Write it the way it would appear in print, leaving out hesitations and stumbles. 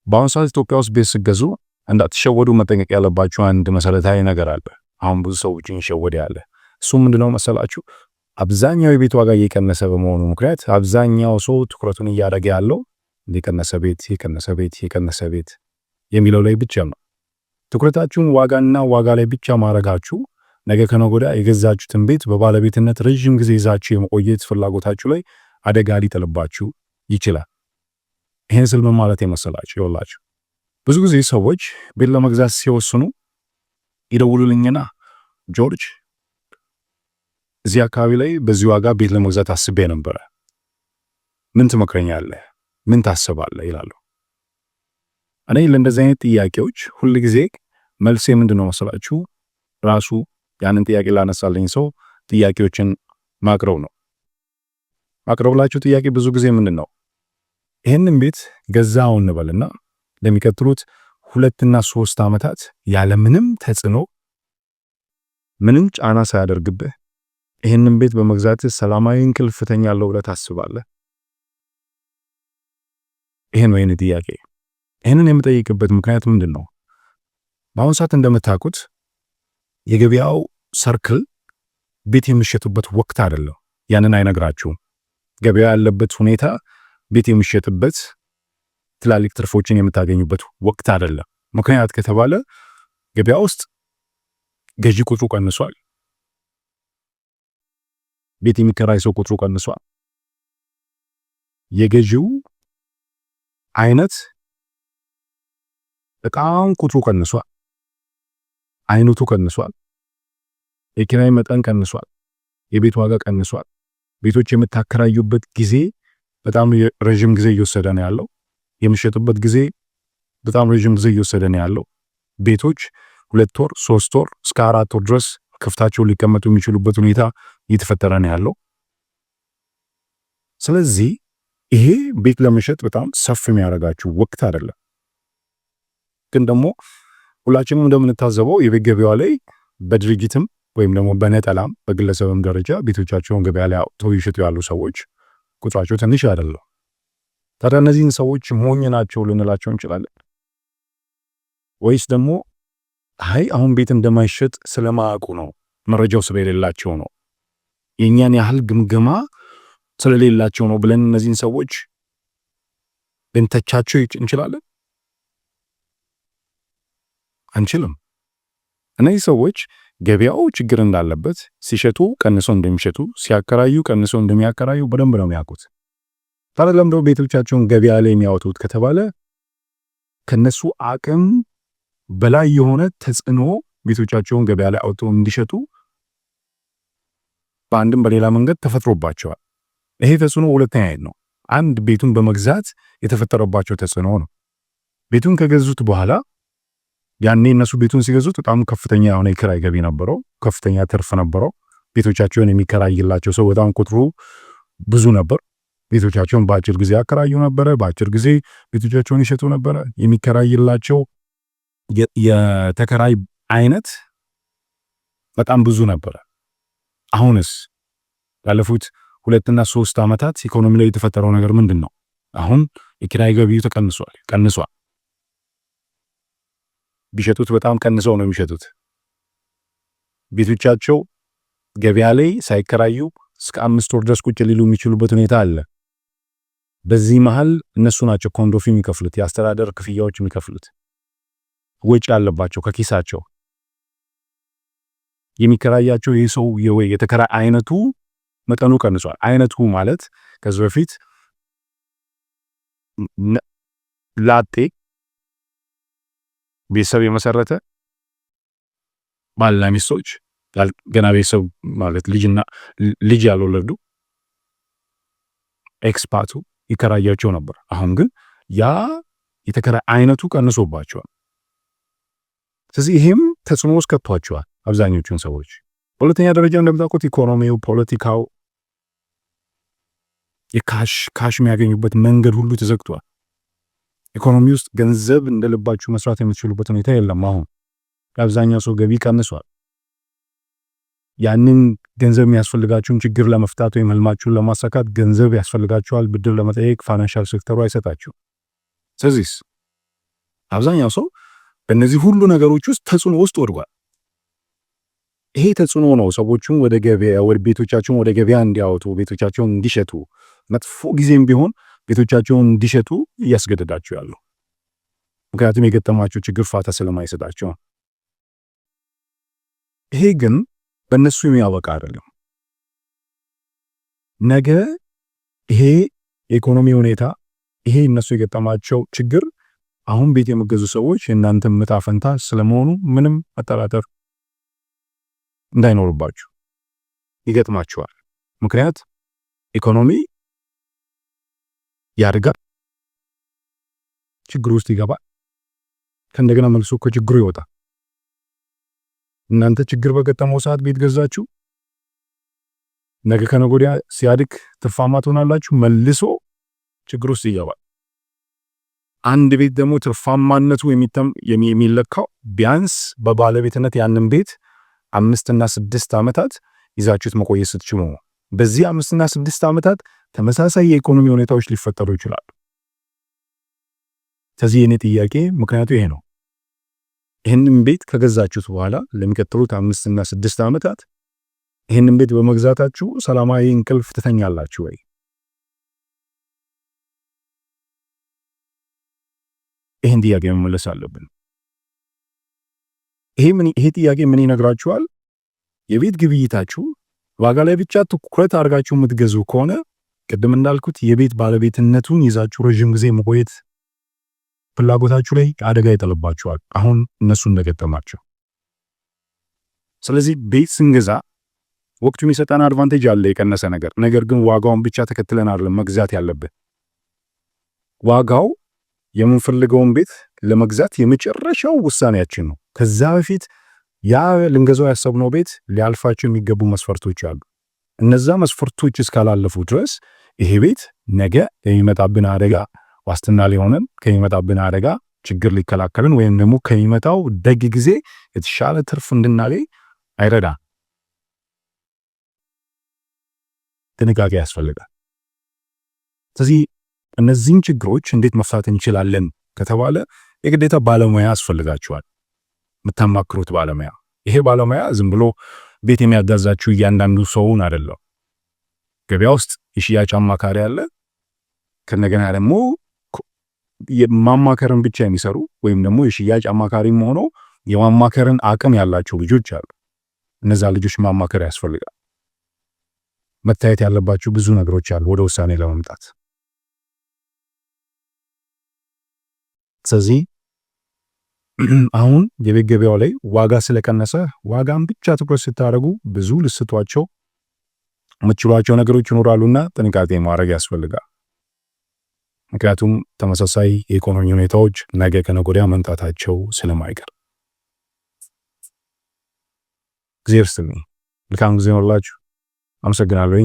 በአሁኑ ሰዓት ኢትዮጵያ ውስጥ ቤት ስትገዙ እንዳትሸወዱ መጠንቀቅ ያለባችሁ አንድ መሰረታዊ ነገር አለ። አሁን ብዙ ሰዎችን ይሸወድ ያለ እሱ ምንድነው መሰላችሁ? አብዛኛው የቤት ዋጋ እየቀነሰ በመሆኑ ምክንያት አብዛኛው ሰው ትኩረቱን እያደረገ ያለው የቀነሰ ቤት የሚለው ላይ ብቻ ነው። ትኩረታችሁን ዋጋና ዋጋ ላይ ብቻ ማድረጋችሁ ነገ ከነገ ወዲያ የገዛችሁትን ቤት በባለቤትነት ረጅም ጊዜ ይዛችሁ የመቆየት ፍላጎታችሁ ላይ አደጋ ሊጥልባችሁ ይችላል። ይሄን ስል ምን ማለት የመሰላችሁ? ይኸውላችሁ ብዙ ጊዜ ሰዎች ቤት ለመግዛት ሲወስኑ ይደውሉልኝና ጆርጅ እዚህ አካባቢ ላይ በዚህ ዋጋ ቤት ለመግዛት አስቤ ነበር፣ ምን ትመክረኛለህ? ምን ታስባለህ? ይላሉ። እኔ ለእንደዚህ አይነት ጥያቄዎች ሁል ጊዜ መልሴ ምንድነው መሰላችሁ? ራሱ ያንን ጥያቄ ላነሳልኝ ሰው ጥያቄዎችን ማቅረብ ነው። ማቅረብላችሁ ጥያቄ ብዙ ጊዜ ምንድነው? ይሄንን ቤት ገዛው እንበልና ለሚቀጥሉት 2 እና 3 ዓመታት ያለ ምንም ተጽዕኖ ምንም ጫና ሳያደርግብህ ይሄንን ቤት በመግዛት ሰላማዊ እንቅልፍ ተኛለሁ ብለህ ታስባለህ? ይሄን ወይን ጥያቄ። ይሄንን የምጠይቅበት ምክንያት ምንድነው? በአሁኑ ሰዓት እንደምታውቁት የገበያው ሰርክል ቤት የሚሸጡበት ወቅት አይደለም። ያንን አይነግራችሁም። ገበያ ያለበት ሁኔታ ቤት የሚሸጥበት ትላልቅ ትርፎችን የምታገኙበት ወቅት አይደለም። ምክንያት ከተባለ ገበያ ውስጥ ገዢ ቁጥሩ ቀንሷል። ቤት የሚከራይ ሰው ቁጥሩ ቀንሷል። የገዢው አይነት በጣም ቁጥሩ ቀንሷል። አይነቱ ቀንሷል። የኪራይ መጠን ቀንሷል። የቤት ዋጋ ቀንሷል። ቤቶች የምታከራዩበት ጊዜ በጣም ረጅም ጊዜ እየወሰደ ነው ያለው። የሚሸጡበት ጊዜ በጣም ረጅም ጊዜ እየወሰደ ነው ያለው። ቤቶች 2 ወር 3 ወር እስከ 4 ወር ድረስ ከፍታቸው ሊቀመጡ የሚችሉበት ሁኔታ እየተፈጠረ ነው ያለው። ስለዚህ ይሄ ቤት ለመሸጥ በጣም ሰፊ የሚያደርጋችሁ ወቅት አይደለም። ግን ደግሞ ሁላችንም እንደምንታዘበው የቤት ገበያው ላይ በድርጅትም ወይም ደግሞ በነጠላም በግለሰብም ደረጃ ቤቶቻቸውን ገበያ ላይ አውጥተው ይሸጡ ያሉ ሰዎች ቁጥራቸው ትንሽ አይደለም። ታዲያ እነዚህን ሰዎች ሞኝ ናቸው ልንላቸው እንችላለን ወይስ ደግሞ አይ አሁን ቤት እንደማይሸጥ ስለማያውቁ ነው፣ መረጃው ስለሌላቸው ነው፣ የኛን ያህል ግምገማ ስለሌላቸው ነው ብለን እነዚህን ሰዎች ልንተቻቸው እንችላለን? አንችልም። እነዚህ ሰዎች ገበያው ችግር እንዳለበት ሲሸጡ ቀንሰው እንደሚሸጡ ሲያከራዩ ቀንሰው እንደሚያከራዩ በደንብ ነው የሚያውቁት። ታዲያ ለምንድነው ቤቶቻቸውን ገበያ ላይ የሚያወጡት ከተባለ ከነሱ አቅም በላይ የሆነ ተጽዕኖ ቤቶቻቸውን ገበያ ላይ አውጥተው እንዲሸጡ በአንድም በሌላ መንገድ ተፈጥሮባቸዋል። ይሄ ተጽዕኖ ሁለተኛ አይነት ነው። አንድ ቤቱን በመግዛት የተፈጠረባቸው ተጽዕኖ ነው። ቤቱን ከገዙት በኋላ ያኔ እነሱ ቤቱን ሲገዙት በጣም ከፍተኛ የሆነ የኪራይ ገቢ ነበረው፣ ከፍተኛ ትርፍ ነበረው። ቤቶቻቸውን የሚከራይላቸው ሰው በጣም ቁጥሩ ብዙ ነበር። ቤቶቻቸውን በአጭር ጊዜ ያከራዩ ነበረ፣ በአጭር ጊዜ ቤቶቻቸውን ይሸጡ ነበረ። የሚከራይላቸው የተከራይ አይነት በጣም ብዙ ነበረ። አሁንስ ያለፉት 2 እና 3 ዓመታት ኢኮኖሚ ላይ የተፈጠረው ነገር ምንድነው? አሁን የኪራይ ገቢው ቀንሷል። ቢሸጡት በጣም ቀንሰው ነው የሚሸጡት። ቤቶቻቸው ገበያ ላይ ሳይከራዩ እስከ 5 ወር ድረስ ቁጭ ሊሉ የሚችሉበት ሁኔታ አለ። በዚህ መሃል እነሱ ናቸው ኮንዶፊ የሚከፍሉት፣ የአስተዳደር ክፍያዎች የሚከፍሉት፣ ወጪ ያለባቸው ከኪሳቸው። የሚከራያቸው ይህ ሰው የተከራይ አይነቱ መጠኑ ቀንሷል። አይነቱ ማለት ከዚህ በፊት ላጤ ቤተሰብ የመሰረተ ባልና ሚስቶች ገና ቤተሰብ ማለት ልጅ ያልወለዱ ኤክስፓቱ ይከራያቸው ነበር። አሁን ግን ያ የተከራይ አይነቱ ቀንሶባቸዋል። ስለዚህ ይሄም ተጽዕኖ ውስጥ ከቷቸዋል አብዛኞቹን ሰዎች። በሁለተኛ ደረጃ እንደምታውቁት ኢኮኖሚው፣ ፖለቲካው፣ የካሽ የሚያገኙበት መንገድ ሁሉ ተዘግቷል። ኢኮኖሚ ውስጥ ገንዘብ እንደልባችሁ መስራት የምትችሉበት ሁኔታ የለም። አሁን አብዛኛው ሰው ገቢ ቀንሷል። ያንን ገንዘብ የሚያስፈልጋችሁን ችግር ለመፍታት ወይም ህልማችሁን ለማሳካት ገንዘብ ያስፈልጋችኋል። ብድር ለመጠየቅ ፋይናንሻል ሴክተሩ አይሰጣችሁ። ስለዚህ አብዛኛው ሰው በእነዚህ ሁሉ ነገሮች ውስጥ ተጽዕኖ ውስጥ ወድቋል። ይሄ ተጽዕኖ ነው ሰዎቹን ወደ ገበያ ወደ ቤቶቻቸውን ወደ ገበያ እንዲያወጡ ቤቶቻቸውን እንዲሸጡ መጥፎ ጊዜም ቢሆን ቤቶቻቸውን እንዲሸጡ እያስገደዳቸው ያለው። ምክንያቱም የገጠማቸው ችግር ፋታ ስለማይሰጣቸው። ይሄ ግን በእነሱ የሚያበቃ አይደለም። ነገ ይሄ የኢኮኖሚ ሁኔታ ይሄ እነሱ የገጠማቸው ችግር አሁን ቤት የምገዙ ሰዎች የእናንተ ዕጣ ፈንታ ስለመሆኑ ምንም አጠራጠር እንዳይኖርባችሁ ይገጥማችኋል። ምክንያት ኢኮኖሚ ያድጋል፣ ችግር ውስጥ ይገባል፣ ከእንደገና መልሶ ከችግሩ ይወጣል። እናንተ ችግር በገጠመው ሰዓት ቤት ገዛችሁ፣ ነገ ከነገ ወዲያ ሲያድግ ትርፋማ ትሆናላችሁ፣ መልሶ ችግር ውስጥ ይገባል። አንድ ቤት ደግሞ ትርፋማነቱ የሚለካው ቢያንስ በባለቤትነት ያንን ቤት 5 እና 6 ዓመታት ይዛችሁት መቆየት ስትችሉ ነው። በዚህ 5 እና 6 ዓመታት ተመሳሳይ የኢኮኖሚ ሁኔታዎች ሊፈጠሩ ይችላሉ። ስለዚህ የኔ ጥያቄ ምክንያቱ ይሄ ነው። ይህንን ቤት ከገዛችሁት በኋላ ለሚቀጥሉት 5 እና 6 ዓመታት ይህንን ቤት በመግዛታችሁ ሰላማዊ እንቅልፍ ትተኛላችሁ ወይ? ይህን ጥያቄ መመለስ አለብን። ይሄ ጥያቄ ምን ይነግራችኋል? የቤት ግብይታችሁ ዋጋ ላይ ብቻ ትኩረት አድርጋችሁ የምትገዙ ከሆነ ቅድም እንዳልኩት የቤት ባለቤትነቱን ይዛችሁ ረጅም ጊዜ መቆየት ፍላጎታችሁ ላይ አደጋ ይጥልባችኋል። አሁን እነሱ እንደገጠማቸው። ስለዚህ ቤት ስንገዛ ወቅቱ የሚሰጠን አድቫንቴጅ አለ፣ የቀነሰ ነገር። ነገር ግን ዋጋውን ብቻ ተከትለን አይደለም መግዛት ያለብን። ዋጋው የምንፈልገውን ቤት ለመግዛት የመጨረሻው ውሳኔያችን ነው። ከዛ በፊት ያ ልንገዛው ያሰብነው ቤት ሊያልፋቸው የሚገቡ መስፈርቶች አሉ። እነዛ መስፈርቶች እስካላለፉ ድረስ ይሄ ቤት ነገ የሚመጣብን አደጋ ዋስትና ሊሆነን ከሚመጣብን አደጋ ችግር ሊከላከልን ወይም ደግሞ ከሚመጣው ደግ ጊዜ የተሻለ ትርፍ እንድናገኝ አይረዳ። ጥንቃቄ ያስፈልጋል። ስለዚህ እነዚህን ችግሮች እንዴት መፍታት እንችላለን ከተባለ የግዴታ ባለሙያ ያስፈልጋችኋል። የምታማክሩት ባለሙያ። ይሄ ባለሙያ ዝም ብሎ ቤት የሚያጋዛችሁ እያንዳንዱ ሰውን አይደለም። ገበያ ውስጥ የሽያጭ አማካሪ አለ። ከነገና ደግሞ የማማከርን ብቻ የሚሰሩ ወይም ደግሞ የሽያጭ አማካሪም ሆኖ የማማከርን አቅም ያላቸው ልጆች አሉ። እነዛ ልጆች ማማከር ያስፈልጋል። መታየት ያለባችሁ ብዙ ነገሮች አሉ ወደ ውሳኔ ለመምጣት። ስለዚህ አሁን የቤት ገበያው ላይ ዋጋ ስለቀነሰ ዋጋን ብቻ ትኩረት ስታደርጉ ብዙ ልስቷቸው የምትችሏቸው ነገሮች ይኖራሉና ጥንቃቄ ማድረግ ያስፈልጋል። ምክንያቱም ተመሳሳይ የኢኮኖሚ ሁኔታዎች ነገ ከነገ ወዲያ መምጣታቸው ስለማይቀር። እግዚአብሔር ይስጥልኝ። መልካም ጊዜ ይሁንላችሁ። አመሰግናለሁ።